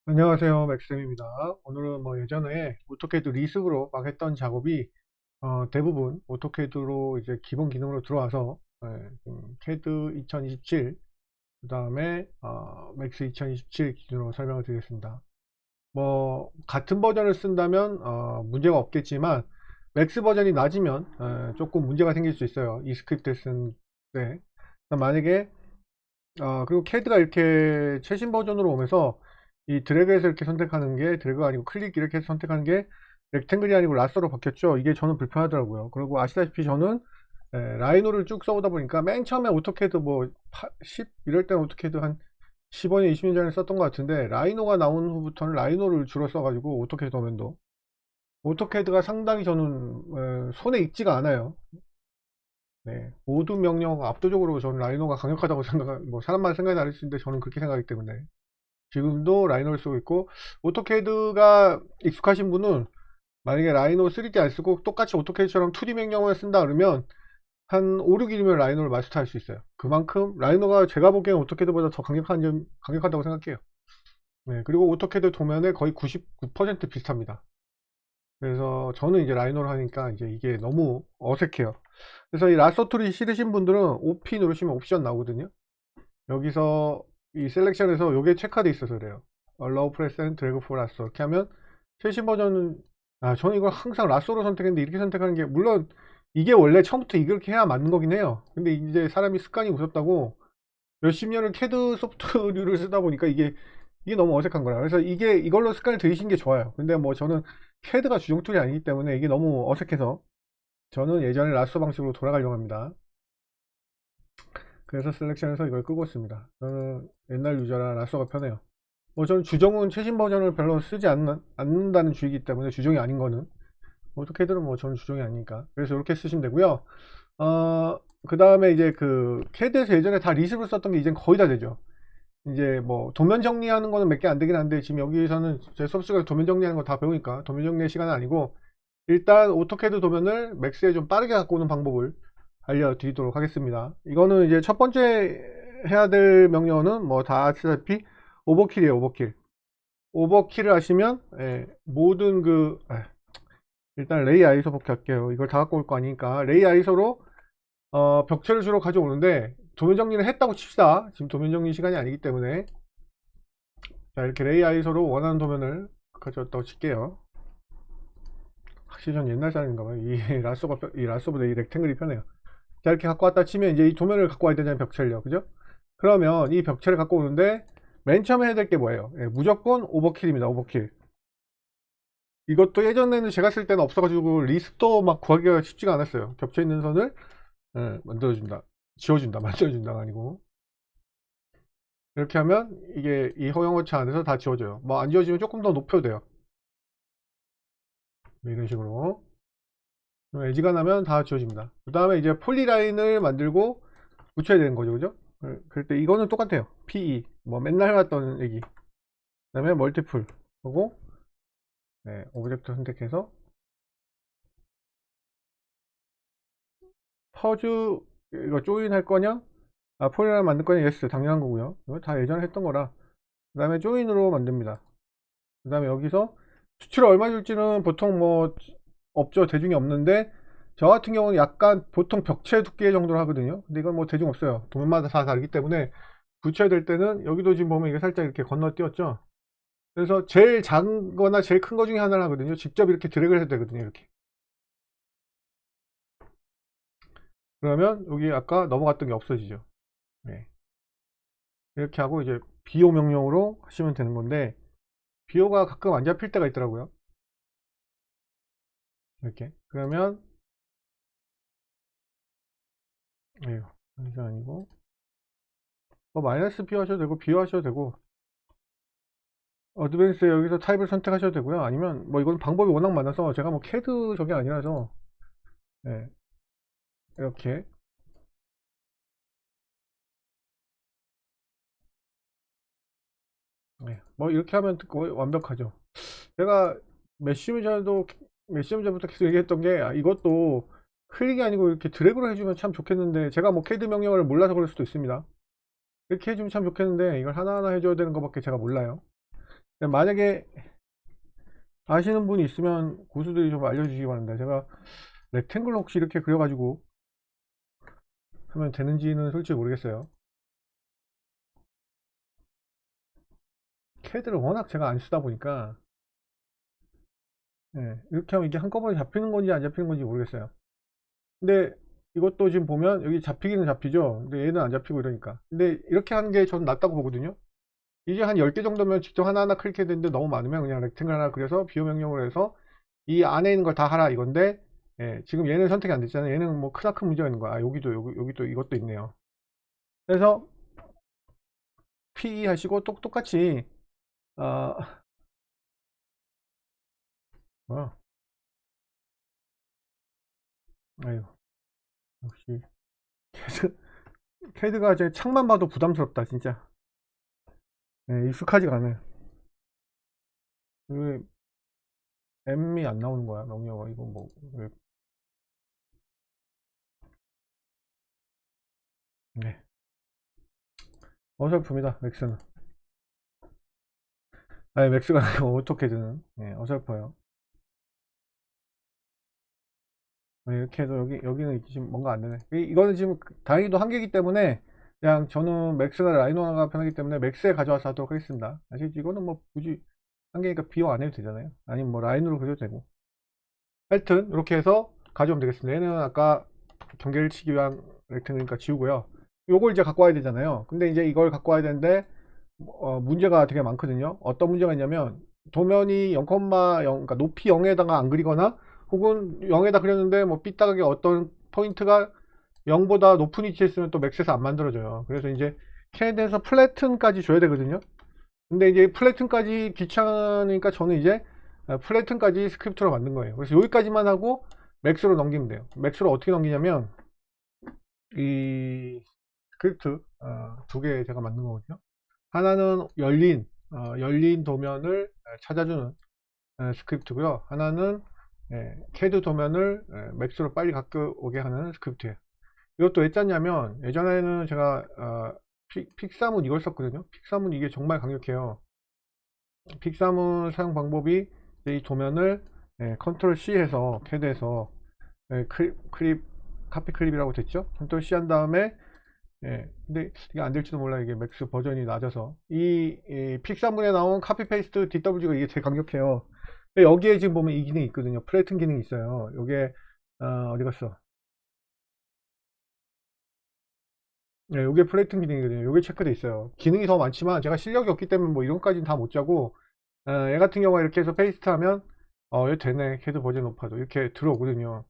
안녕하세요, 맥쌤입니다. 오늘은 뭐 예전에 오토캐드 리습으로 막 했던 작업이 대부분 오토캐드로 이제 기본 기능으로 들어와서 캐드 2027, 그 다음에 맥스 2027 기준으로 설명을 드리겠습니다. 뭐 같은 버전을 쓴다면 문제가 없겠지만 맥스 버전이 낮으면 조금 문제가 생길 수 있어요. 이 스크립트를 쓴 때. 만약에 그리고 캐드가 이렇게 최신 버전으로 오면서 이 드래그해서 이렇게 선택하는 게 드래그가 아니고 클릭 이렇게 해서 선택하는 게 렉탱글이 아니고 라서로 바뀌었죠. 이게 저는 불편하더라고요. 그리고 아시다시피 저는 라이노를 쭉 써오다 보니까 맨 처음에 오토캐드 뭐 10 이럴 때는 오토캐드 한 15년 20년 전에 썼던 것 같은데 라이노가 나온 후부터는 라이노를 주로 써가지고 오토캐드 도면도 오토캐드가 상당히 저는 손에 익지가 않아요. 네, 모든 명령 압도적으로 저는 라이노가 강력하다고 뭐 사람마다 생각이 다를 수 있는데 저는 그렇게 생각하기 때문에 지금도 라이노를 쓰고 있고, 오토캐드가 익숙하신 분은 만약에 라이노 3D 안 쓰고 똑같이 오토캐드처럼 2D 명령을 쓴다 그러면 한 5, 6일이면 라이노를 마스터할 수 있어요. 그만큼 라이노가 제가 보기엔 오토캐드보다 더 강력하다고 생각해요. 네, 그리고 오토캐드 도면에 거의 99% 비슷합니다. 그래서 저는 이제 라이노를 하니까 이제 이게 너무 어색해요. 그래서 이 라서 툴이 싫으신 분들은 OP 누르시면 옵션 나오거든요. 여기서 이 셀렉션에서 요게 체크돼 있어서 그래요. Allow Press and Drag for Lasso 이렇게 하면 최신 버전은 저는 이걸 항상 라쏘로 선택했는데 이렇게 선택하는 게 물론 이게 원래 처음부터 이렇게 해야 맞는 거긴 해요. 근데 이제 사람이 습관이 무섭다고 몇십 년을 캐드 소프트류를 쓰다 보니까 이게 너무 어색한 거라. 그래서 이걸로 습관을 들이신 게 좋아요. 근데 뭐 저는 캐드가 주종 툴이 아니기 때문에 이게 너무 어색해서 저는 예전에 라쏘 방식으로 돌아가려고 합니다. 그래서 셀렉션에서 이걸 끄고 있습니다. 저는 옛날 유저라 라쏘가 편해요. 뭐 저는 주종은 최신 버전을 별로 쓰지 않는다는 주의이기 때문에 주종이 아닌 거는 오토캐드는 뭐 저는 주종이 아니니까 그래서 이렇게 쓰시면 되고요. 그 다음에 이제 그 캐드에서 예전에 다 리습을 썼던 게 이젠 거의 다 되죠. 이제 뭐 도면 정리하는 거는 몇 개 안 되긴 한데 지금 여기서는 제 수업 시간에 도면 정리하는 거 다 배우니까 도면 정리의 시간은 아니고 일단 오토캐드 도면을 맥스에 좀 빠르게 갖고 오는 방법을 알려드리도록 하겠습니다. 이거는 이제 첫 번째 해야 될 명령어는 뭐 다 아시다시피 오버킬이에요. 오버킬을 하시면 모든 일단 레이 아이소 복귀할게요. 이걸 다 갖고 올 거 아니니까 레이 아이소로 벽체를 주로 가져오는데 도면 정리를 했다고 칩시다. 지금 도면 정리 시간이 아니기 때문에 자 이렇게 레이 아이소로 원하는 도면을 가져왔다고 칠게요. 확실히 전 옛날 사람인가 봐요. 이 라쏘보다 이 렉탱글이 편해요. 자 이렇게 갖고 왔다 치면 이제 이 도면을 갖고 와야 되잖아요. 벽체를요. 그죠? 그러면 이 벽체를 갖고 오는데 맨 처음에 해야 될 게 뭐예요? 무조건 오버킬입니다. 오버킬. 이것도 예전에는 제가 쓸 때는 없어가지고 리스도 막 구하기가 쉽지가 않았어요. 겹쳐 있는 선을 만들어준다. 지워준다. 만들어준다가 아니고. 이렇게 하면 이게 이 허용어차 안에서 다 지워져요. 뭐 안 지워지면 조금 더 높여도 돼요. 네, 이런 식으로. 에지가 나면 다 지워집니다. 그 다음에 이제 폴리라인을 만들고 붙여야 되는 거죠. 그죠? 그럴 때 이거는 똑같아요. PE. 뭐 맨날 해왔던 얘기. 그 다음에 멀티플. 하고, 오브젝트 선택해서 퍼즈 이거 조인 할 거냐? 폴리라인 만들 거냐? 예스 당연한 거고요. 이거 다 예전에 했던 거라. 그 다음에 조인으로 만듭니다. 그 다음에 여기서 수치를 얼마 줄지는 보통 뭐 없죠. 대중이 없는데 저 같은 경우는 약간 보통 벽체 두께 정도로 하거든요. 근데 이건 뭐 대중 없어요. 도면마다 다 다르기 때문에 붙여야 될 때는 여기도 지금 보면 이게 살짝 이렇게 건너뛰었죠. 그래서 제일 작은 거나 제일 큰 거 중에 하나를 하거든요. 직접 이렇게 드래그를 해도 되거든요. 이렇게. 그러면 여기 아까 넘어갔던 게 없어지죠. 네. 이렇게 하고 이제 비호 명령으로 하시면 되는 건데 비호가 가끔 안 잡힐 때가 있더라고요. 이렇게. 그러면 에휴, 이게 아니고 뭐 마이너스 비호 하셔도 되고 비호 하셔도 되고 어드밴스 여기서 타입을 선택하셔도 되고요. 아니면 뭐 이건 방법이 워낙 많아서 제가 뭐 캐드 저게 아니라서 네, 이렇게 뭐 이렇게 하면 거의 완벽하죠. 제가 몇 시간 전부터 계속 얘기했던 게 이것도 클릭이 아니고 이렇게 드래그로 해주면 참 좋겠는데 제가 뭐 캐드 명령어를 몰라서 그럴 수도 있습니다. 이렇게 해주면 참 좋겠는데 이걸 하나하나 해줘야 되는 것밖에 제가 몰라요. 만약에 아시는 분이 있으면 고수들이 좀 알려주시기 바랍니다. 제가 렉탱글 혹시 이렇게 그려가지고 하면 되는지는 솔직히 모르겠어요. 캐드를 워낙 제가 안 쓰다 보니까 이렇게 하면 이게 한꺼번에 잡히는 건지 안 잡히는 건지 모르겠어요. 근데 이것도 지금 보면 여기 잡히기는 잡히죠. 근데 얘는 안 잡히고 이러니까. 근데 이렇게 하는 게 저는 낫다고 보거든요. 이게 한 10개 정도면 직접 하나하나 클릭해야 되는데 너무 많으면 그냥 렉탱글 하나 그려서 비호 명령으로 해서 이 안에 있는 걸 다 하라 이건데, 지금 얘는 선택이 안 됐잖아요. 얘는 뭐 크나큰 문제가 있는 거야. 아, 여기도 이것도 있네요. 그래서 PE 하시고 똑같이 어, 뭐야? 아유, 역시 캐드, 캐드가 제 창만 봐도 부담스럽다 진짜. 익숙하지가 않아요. 왜 M이 안 나오는 거야 명령어. 이거 뭐 왜, 네. 어설픕니다 맥스는. 아니 맥스가 아니고 오토캐드는 어설퍼요. 이렇게 해서 여기는 지금 뭔가 안 되네. 이거는 지금 다행히도 한계이기 때문에 그냥 저는 맥스나 라이노가 편하기 때문에 맥스에 가져와서 하도록 하겠습니다. 사실 이거는 뭐 굳이 한계니까 비호 안 해도 되잖아요. 아니면 뭐 라인으로 그려도 되고. 하여튼 이렇게 해서 가져오면 되겠습니다. 얘는 아까 경계를 치기 위한 렉탱이니까 지우고요. 요걸 이제 갖고 와야 되잖아요. 근데 이제 이걸 갖고 와야 되는데 문제가 되게 많거든요. 어떤 문제가 있냐면 도면이 0,0 그러니까 높이 0에다가 안 그리거나 혹은 0에다 그렸는데 뭐 삐딱하게 어떤 포인트가 0보다 높은 위치에 있으면 또 맥스에서 안 만들어져요. 그래서 이제 캔에서 플래튼까지 줘야 되거든요. 근데 이제 플래튼까지 귀찮으니까 저는 이제 플래튼까지 스크립트로 만든 거예요. 그래서 여기까지만 하고 맥스로 넘기면 돼요. 맥스로 어떻게 넘기냐면 이 스크립트 두 개 제가 만든 거거든요. 하나는 열린 도면을 찾아주는 스크립트고요. 하나는 캐드 도면을 맥스로 빨리 가져오게 하는 스크립트예요. 이것도 왜 짰냐면 예전에는 제가 픽사문 이걸 썼거든요. 픽사문 이게 정말 강력해요. 픽사문 사용 방법이 이 도면을 컨트롤 C 해서 캐드에서 카피 클립이라고 됐죠. 컨트롤 C 한 다음에 근데 이게 안 될지도 몰라. 이게 맥스 버전이 낮아서 이 픽사문에 나온 카피 페이스트 DWG가 이게 제일 강력해요. 여기에 지금 보면 이 기능이 있거든요. 플래튼 기능이 있어요. 요게 어디 갔어? 요게 플래튼 기능이거든요. 요게 체크돼 있어요. 기능이 더 많지만 제가 실력이 없기 때문에 뭐 이런 것까지는 다 못 짜고 얘 같은 경우에 이렇게 해서 페이스트 하면 이거 되네. 캐드 버전 높아도 이렇게 들어오거든요.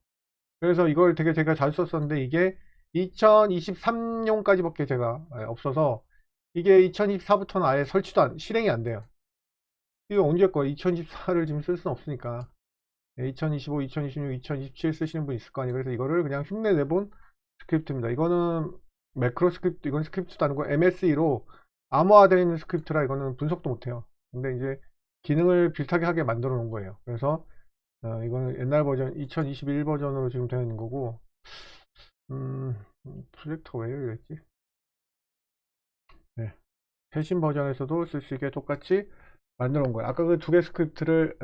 그래서 이걸 되게 제가 자주 썼었는데 이게 2023년까지밖에 제가 없어서 이게 2024부터는 아예 실행이 안 돼요. 이거 언제 거야? 2024를 지금 쓸 수는 없으니까. 2025, 2026, 2027 쓰시는 분 있을 거 아니에요. 그래서 이거를 그냥 흉내 내본 스크립트입니다. 이거는 매크로 스크립트, 이건 스크립트도 아니고 MSE로 암호화되어 있는 스크립트라 이거는 분석도 못해요. 근데 이제 기능을 비슷하게 하게 만들어 놓은 거예요. 그래서 이거는 옛날 버전 2021 버전으로 지금 되어 있는 거고 프로젝터가 왜 이랬지? 네. 최신 버전에서도 쓸 수 있게 똑같이 만들어 놓은 거예요. 아까 그 두 개 스크립트를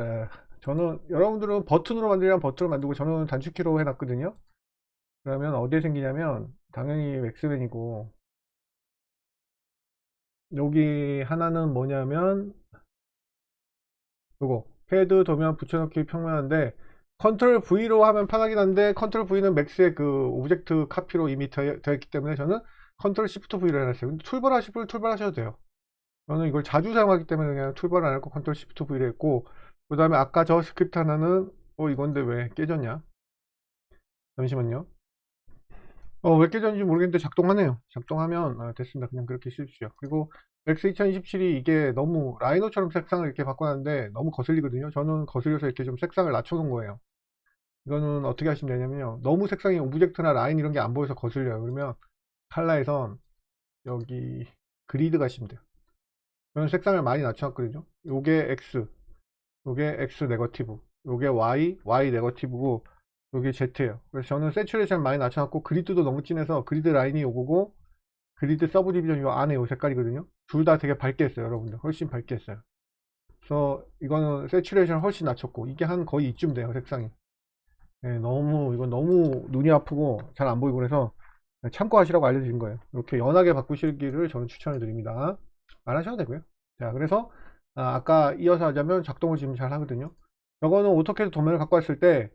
저는 여러분들은 버튼으로 만들려면 버튼으로 만들고 저는 단축키로 해놨거든요. 그러면 어디에 생기냐면 당연히 맥스맨이고 여기 하나는 뭐냐면 요거 패드 도면 붙여넣기 평면한데 컨트롤 V로 하면 편하긴 한데 컨트롤 V는 맥스의 그 오브젝트 카피로 이미 되어 있기 때문에 저는 컨트롤 Shift V를 해놨어요. 근데 툴bar 하실 분 툴bar 하셔도 돼요. 저는 이걸 자주 사용하기 때문에 그냥 툴bar 안 했고 컨트롤 Shift V를 했고 그 다음에 아까 저 스크립트 하나는 이건데 왜 깨졌냐? 잠시만요. 왜 깨졌는지 모르겠는데 작동하네요. 작동하면 됐습니다. 그냥 그렇게 씌우시죠. 그리고 맥스 2027이 이게 너무 라이노처럼 색상을 이렇게 바꿔놨는데 너무 거슬리거든요. 저는 거슬려서 이렇게 좀 색상을 낮춰놓은 거예요. 이거는 어떻게 하시면 되냐면요. 너무 색상이 오브젝트나 라인 이런 게 안 보여서 거슬려요. 그러면 칼라에선 여기 그리드 가시면 돼요. 저는 색상을 많이 낮춰놨거든요. 요게 X, 요게 X 네거티브, 요게 Y 네거티브고 요게 Z예요. 그래서 저는 세츄레이션 많이 낮춰놨고 그리드도 너무 진해서 그리드 라인이 요거고 그리드 서브 디비전 요 안에 요 색깔이거든요. 둘 다 되게 밝게 했어요. 여러분들 훨씬 밝게 했어요. 그래서 이거는 세츄레이션 훨씬 낮췄고, 이게 한 거의 이쯤 돼요, 색상이. 예, 이건 너무 눈이 아프고 잘 안 보이고 그래서 참고하시라고 알려드린 거예요. 이렇게 연하게 바꾸시기를 저는 추천을 드립니다. 안 하셔도 되고요. 자, 그래서 아까 이어서 하자면 작동을 지금 잘 하거든요. 이거는 오토캐드 도면을 갖고 왔을 때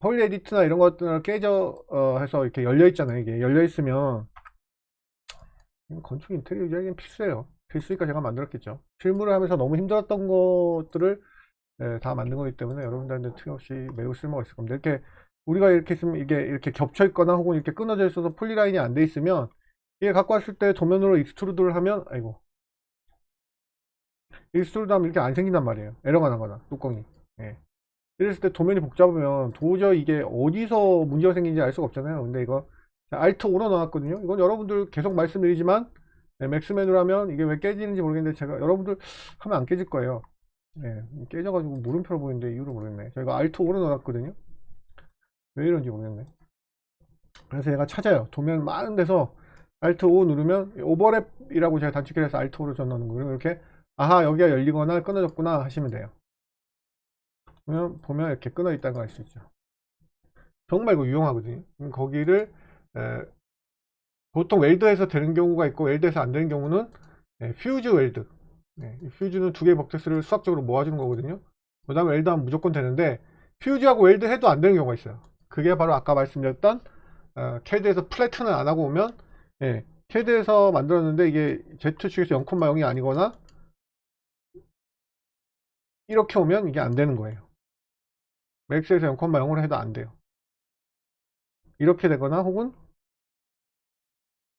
폴리 에디트나 이런 것들을 깨져 해서 이렇게 열려 있잖아요. 이게 열려 있으면 건축 인테리어 디자인은 필수예요. 필수니까 제가 만들었겠죠. 실무를 하면서 너무 힘들었던 것들을 다 만든 거기 때문에 여러분들한테 틀림없이 매우 쓸모가 있을 겁니다. 이렇게 우리가 이렇게 있으면 이게 이렇게 겹쳐 있거나 혹은 이렇게 끊어져 있어서 폴리라인이 안 돼 있으면 이게 갖고 왔을 때 도면으로 익스트루드를 하면 아이고 익스트루드 하면 이렇게 안 생긴단 말이에요. 에러가 나거나 뚜껑이. 예. 이랬을 때 도면이 복잡하면 도저히 이게 어디서 문제가 생긴지 알 수가 없잖아요. 근데 이거 Alt 5로 나왔거든요. 이건 여러분들 계속 말씀드리지만 맥스맨으로 하면 이게 왜 깨지는지 모르겠는데 제가 여러분들 하면 안 깨질 거예요. 네, 깨져가지고 물음표로 보이는데 이유를 모르겠네. 저희가 Alt 5로 넣어놨거든요. 왜 이런지 모르겠네. 그래서 얘가 찾아요. 도면 많은 데서 Alt 5 누르면 오버랩이라고 제가 단축키를 해서 Alt 5로 넣는 거예요. 이렇게 아하 여기가 열리거나 끊어졌구나 하시면 돼요. 그러면 보면 이렇게 끊어 있다는 걸 알 수 있죠. 정말 이거 유용하거든요. 거기를 보통 웰드에서 되는 경우가 있고 웰드에서 안 되는 경우는 퓨즈 웰드. 퓨즈는 두 개의 버텍스를 수학적으로 모아주는 거거든요. 그 다음에 웰드 하면 무조건 되는데 퓨즈하고 웰드 해도 안 되는 경우가 있어요. 그게 바로 아까 말씀드렸던 캐드에서 플래튼을 안 하고 오면 캐드에서 만들었는데 이게 Z축에서 0,0이 아니거나 이렇게 오면 이게 안 되는 거예요. 맥스에서 0,0으로 해도 안 돼요. 이렇게 되거나 혹은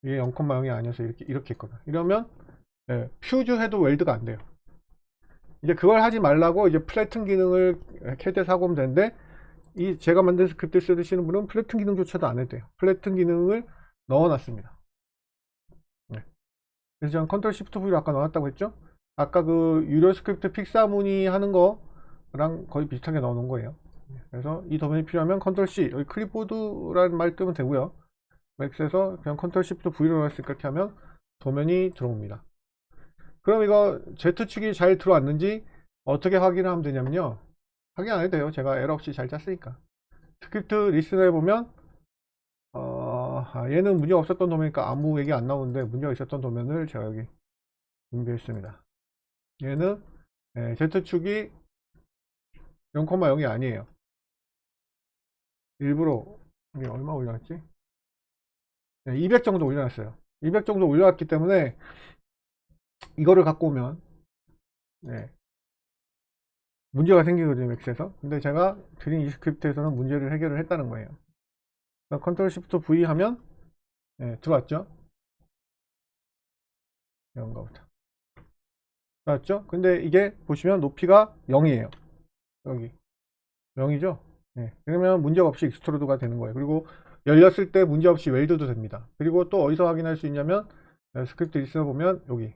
이게 0,0이 아니어서 이렇게 있거나 이러면 퓨즈 해도 웰드가 안 돼요. 이제 그걸 하지 말라고 이제 플래튼 기능을 캐드에서 하고 오면 되는데 이 제가 만든 스크립트 쓰시는 분은 플래튼 기능조차도 안 해도 돼요. 플래튼 기능을 넣어놨습니다. 그래서 저는 컨트롤 시프트 V로 아까 넣어놨다고 했죠. 아까 그 유료 스크립트 픽사무늬 하는 거랑 거의 비슷하게 넣어놓은 거예요. 그래서 이 도면이 필요하면 컨트롤 C 여기 클립보드라는 말 뜨면 되고요. 맥스에서 그냥 컨트롤 시프트 V로 넣었으니까 이렇게 하면 도면이 들어옵니다. 그럼 이거 Z축이 잘 들어왔는지 어떻게 확인을 하면 되냐면요. 확인 안 해도 돼요. 제가 에러 없이 잘 짰으니까. 스크립트 리스너에 보면 얘는 문제가 없었던 도면이니까 아무 얘기 안 나오는데 문제가 있었던 도면을 제가 여기 준비했습니다. 얘는 Z축이 0,0이 아니에요. 일부러 이게 얼마 올려놨지? 200 정도 올려놨어요. 200 정도 올려놨기 때문에 이거를 갖고 오면 문제가 생기거든요, 맥스에서. 근데 제가 드린 이 스크립트에서는 문제를 해결을 했다는 거예요. 컨트롤 시프트 V 하면 들어왔죠? 이런가 보다. 들어왔죠? 근데 이게 보시면 높이가 0이에요. 여기 0이죠? 그러면 문제가 없이 익스트루드가 되는 거예요. 그리고 열렸을 때 문제없이 웰드도 됩니다. 그리고 또 어디서 확인할 수 있냐면 스크립트 리스너 보면 여기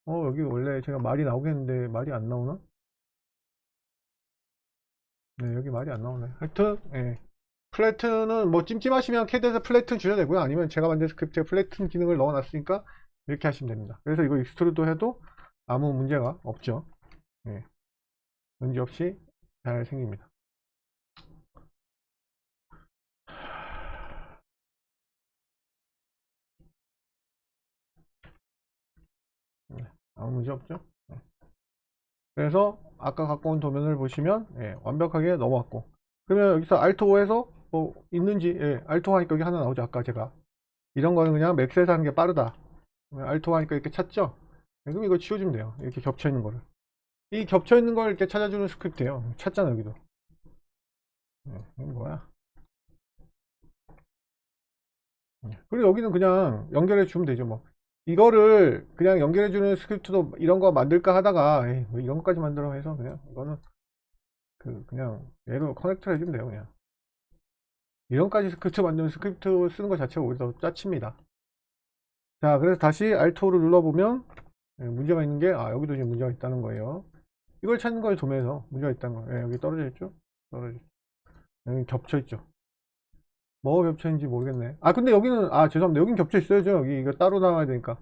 여기 원래 제가 말이 나오겠는데 말이 안 나오나? 네, 여기 말이 안 나오네. 하여튼 플래튼은 뭐 찜찜하시면 캐드에서 플래튼 주셔도 되고요. 아니면 제가 만든 스크립트에 플래튼 기능을 넣어놨으니까 이렇게 하시면 됩니다. 그래서 이거 익스트루드 해도 아무 문제가 없죠. 문제 없이 잘 생깁니다. 아무 문제 없죠. 그래서 아까 갖고 온 도면을 보시면 완벽하게 넘어왔고, 그러면 여기서 Alt5에서 뭐 있는지 Alt5 하니까 여기 하나 나오죠. 아까 제가 이런 거는 그냥 맥스에서 하는 게 빠르다. Alt5 하니까 이렇게 찾죠. 그럼 이거 지워주면 돼요. 이렇게 겹쳐 있는 거를. 이 겹쳐 있는 걸 이렇게 찾아주는 스크립트예요. 찾잖아 여기도. 이건 뭐야? 그리고 여기는 그냥 연결해 주면 되죠. 뭐 이거를 그냥 연결해 주는 스크립트도 이런 거 만들까 하다가 에이, 뭐 이런 것까지 만들어 해서 그냥 이거는 그냥 얘로 커넥트를 해주면 돼요. 그냥 이런까지 스크립트 만드는 스크립트 쓰는 것 자체가 오히려 더 짜칩니다. 자, 그래서 다시 Alt5를 눌러보면 문제가 있는 게 여기도 이제 문제가 있다는 거예요. 이걸 찾는 거예요. 도면에서 문제가 있다는 거예요. 여기 떨어져 있죠? 떨어져 있죠. 여기 겹쳐 있죠. 뭐가 겹쳐 있는지 모르겠네. 근데 여기는 죄송합니다. 여긴 겹쳐 있어야죠. 여기 이거 따로 나와야 되니까.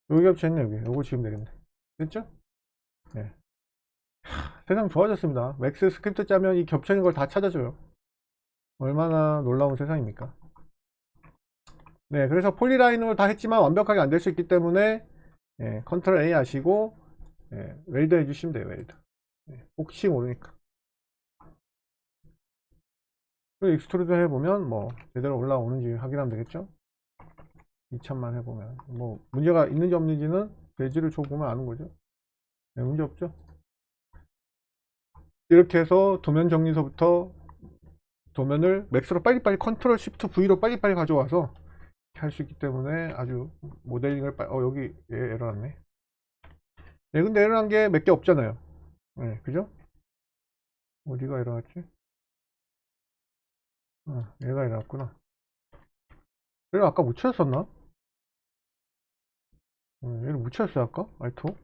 여기 겹쳐있네. 여기 요거 지금 되겠네. 됐죠? 네. 세상 좋아졌습니다. 맥스 스크립트 짜면 이 겹쳐있는 걸 다 찾아줘요. 얼마나 놀라운 세상입니까? 네, 그래서 폴리라인으로 다 했지만 완벽하게 안 될 수 있기 때문에 컨트롤 A 하시고 웰드 해주시면 돼요. 웰드. 혹시 모르니까. 그리고 익스트루드 해보면 뭐 제대로 올라오는지 확인하면 되겠죠. 2000만 해보면 뭐 문제가 있는지 없는지는 대지를 줘보면 아는 거죠. 네, 문제 없죠. 이렇게 해서 도면 정리서부터 도면을 맥스로 빨리빨리 컨트롤 시프트 V로 빨리빨리 가져와서 할 수 있기 때문에 아주 모델링을 여기 에러 났네. 네, 근데 에러 난 게 몇 개 없잖아요. 네, 그죠? 어디가 에러 났지? 얘가 에러 났구나. 얘를 아까 못 찾았었나? 얘를 못 찾았어요 아까? 알토?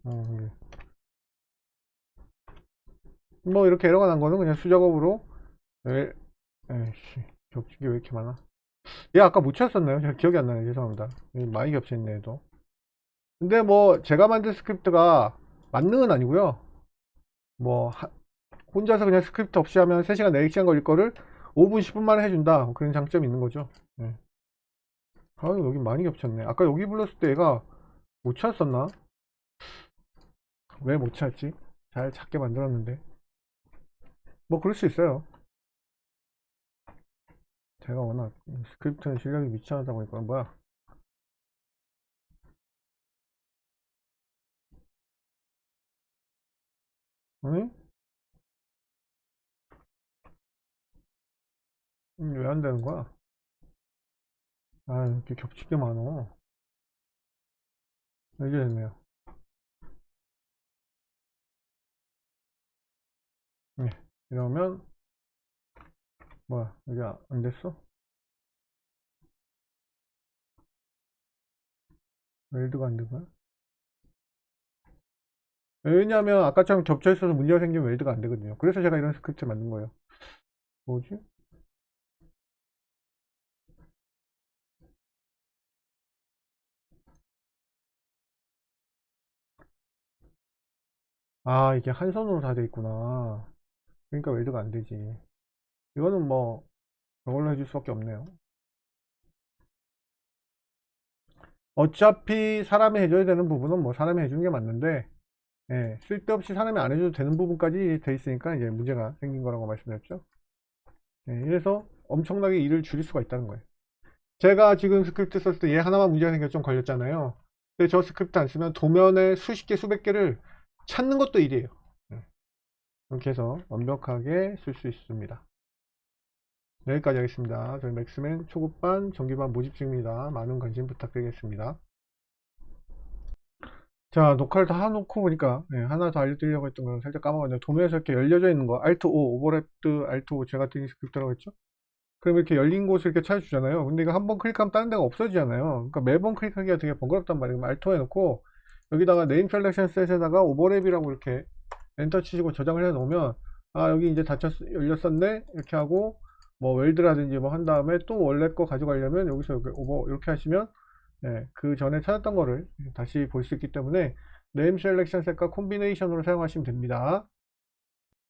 예. 뭐 이렇게 에러가 난 거는 그냥 수작업으로 에이씨 겹치기 왜 이렇게 많아. 얘 아까 못 찾았었나요? 제가 기억이 안 나요. 죄송합니다. 많이 겹쳐있네 얘도. 근데 뭐 제가 만든 스크립트가 만능은 아니고요. 뭐 혼자서 그냥 스크립트 없이 하면 3시간 4시간 걸릴 거를 5분 10분 만에 해준다. 그런 장점이 있는 거죠. 네. 아유 여기 많이 겹쳤네. 아까 여기 불렀을 때 얘가 못 찾았었나? 왜 못 찾았지? 잘 찾게 만들었는데 뭐 그럴 수 있어요. 제가 워낙 스크립트는 실력이 미쳐하다 보니까. 뭐야 응? 왜 안 되는 거야? 아 이렇게 겹치게 많어. 이게 됐네요. 네. 이러면 뭐야 이게 안 됐어? 웰드가 안 된 거야? 왜냐하면 아까처럼 겹쳐 있어서 문제가 생기면 웰드가 안 되거든요. 그래서 제가 이런 스크립트를 만든 거예요. 뭐지? 아 이게 한 손으로 다 돼 있구나. 그러니까 웰드가 안 되지. 이거는 뭐 저걸로 해줄 수밖에 없네요. 어차피 사람이 해줘야 되는 부분은 뭐 사람이 해주는 게 맞는데 쓸데없이 사람이 안 해줘도 되는 부분까지 돼 있으니까 이제 문제가 생긴 거라고 말씀드렸죠. 이래서 엄청나게 일을 줄일 수가 있다는 거예요. 제가 지금 스크립트 썼을 때 얘 하나만 문제가 생겨서 좀 걸렸잖아요. 근데 저 스크립트 안 쓰면 도면에 수십 개 수백 개를 찾는 것도 일이에요. 이렇게 해서 완벽하게 쓸 수 있습니다. 여기까지 하겠습니다. 저희 맥스맨 초급반 정기반 모집 중입니다. 많은 관심 부탁드리겠습니다. 자, 녹화를 다 해놓고 보니까 하나 더 알려드리려고 했던 건 살짝 까먹었네요. 도면에서 이렇게 열려져 있는 거 Alt-O, 오버랩드 Alt-O 제가 드린 스크립트라고 했죠? 그럼 이렇게 열린 곳을 이렇게 찾아주잖아요. 근데 이거 한번 클릭하면 다른 데가 없어지잖아요. 그러니까 매번 클릭하기가 되게 번거롭단 말이에요. 그럼 Alt-O 해놓고 여기다가 네임 셀렉션 셋에다가 오버랩이라고 이렇게 엔터 치시고 저장을 해 놓으면 여기 이제 열렸었네 이렇게 하고 뭐 웰드라든지 뭐 한 다음에 또 원래 거 가져가려면 여기서 이렇게 하시면 그 전에 찾았던 거를 다시 볼 수 있기 때문에 네임 셀렉션 셋과 콤비네이션으로 사용하시면 됩니다.